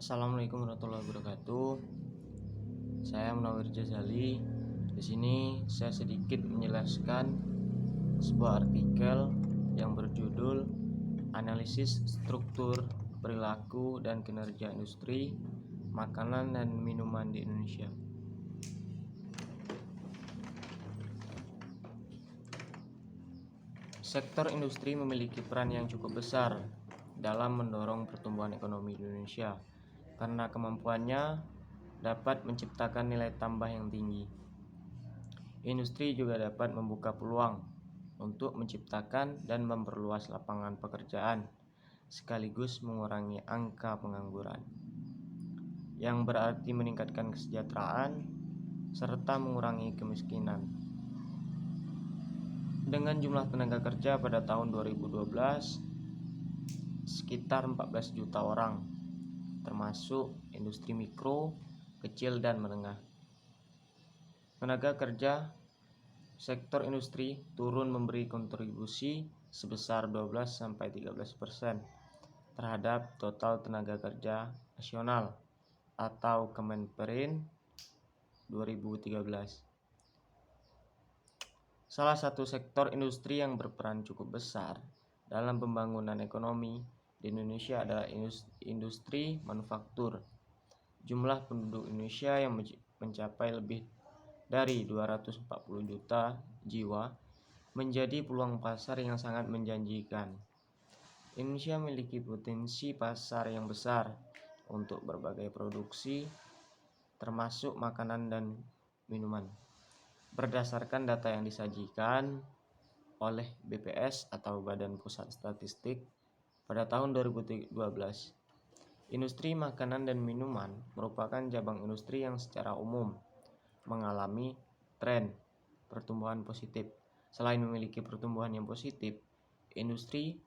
Assalamualaikum warahmatullahi wabarakatuh. Saya Munawir Jazali. Di sini saya sedikit menjelaskan sebuah artikel yang berjudul Analisis Struktur Perilaku dan Kinerja Industri Makanan dan Minuman di Indonesia. Sektor industri memiliki peran yang cukup besar dalam mendorong pertumbuhan ekonomi di Indonesia karena kemampuannya dapat menciptakan nilai tambah yang tinggi. Industri juga dapat membuka peluang untuk menciptakan dan memperluas lapangan pekerjaan sekaligus mengurangi angka pengangguran, yang berarti meningkatkan kesejahteraan serta mengurangi kemiskinan. Dengan jumlah tenaga kerja pada tahun 2012 sekitar 14 juta orang, termasuk industri mikro, kecil, dan menengah. Tenaga kerja sektor industri turun memberi kontribusi sebesar 12-13% terhadap total tenaga kerja nasional atau Kemenperin 2013. Salah satu sektor industri yang berperan cukup besar dalam pembangunan ekonomi di Indonesia adalah industri manufaktur. Jumlah penduduk Indonesia yang mencapai lebih dari 240 juta jiwa menjadi peluang pasar yang sangat menjanjikan. Indonesia memiliki potensi pasar yang besar untuk berbagai produksi, termasuk makanan dan minuman. Berdasarkan data yang disajikan oleh BPS atau Badan Pusat Statistik pada tahun 2012, industri makanan dan minuman merupakan cabang industri yang secara umum mengalami tren pertumbuhan positif. Selain memiliki pertumbuhan yang positif, industri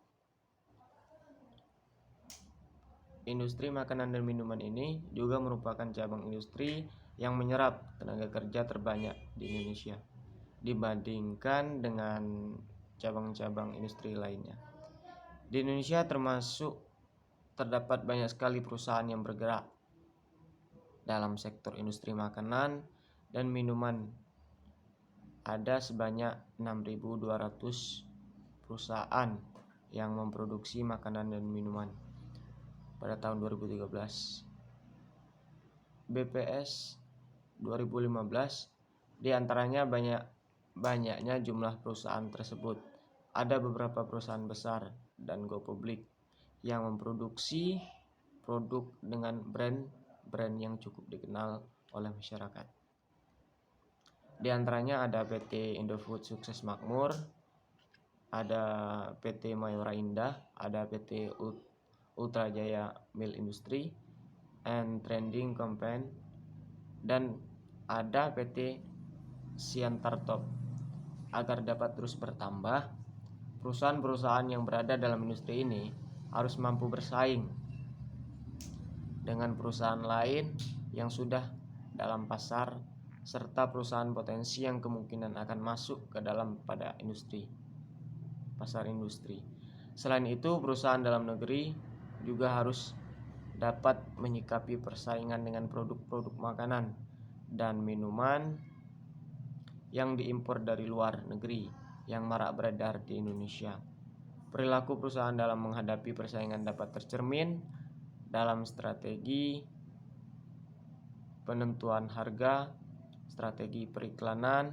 makanan dan minuman ini juga merupakan cabang industri yang menyerap tenaga kerja terbanyak di Indonesia dibandingkan dengan cabang-cabang industri lainnya. Di Indonesia terdapat banyak sekali perusahaan yang bergerak dalam sektor industri makanan dan minuman. Ada sebanyak 6.200 perusahaan yang memproduksi makanan dan minuman pada tahun 2013. BPS 2015, di antaranya banyaknya jumlah perusahaan tersebut. Ada beberapa perusahaan besar dan go publik yang memproduksi produk dengan brand yang cukup dikenal oleh masyarakat. Di antaranya ada PT Indofood Sukses Makmur, ada PT Mayora Indah, ada PT Ultra Jaya Mill Industry and Trading Company, dan ada PT Siantar Top. Agar dapat terus bertambah, perusahaan-perusahaan yang berada dalam industri ini harus mampu bersaing dengan perusahaan lain yang sudah dalam pasar serta perusahaan potensi yang kemungkinan akan masuk ke dalam pada pasar industri. Selain itu, perusahaan dalam negeri juga harus dapat menyikapi persaingan dengan produk-produk makanan dan minuman yang diimpor dari luar negeri yang marak beredar di Indonesia. Perilaku perusahaan dalam menghadapi persaingan dapat tercermin dalam strategi penentuan harga, strategi periklanan,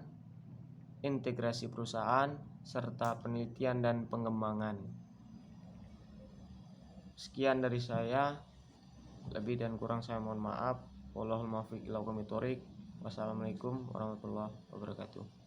integrasi perusahaan, serta penelitian dan pengembangan. Sekian dari saya. Lebih dan kurang saya mohon maaf. Wallahul muwaffiq ila aqwamit thoriq. Wassalamualaikum warahmatullahi wabarakatuh.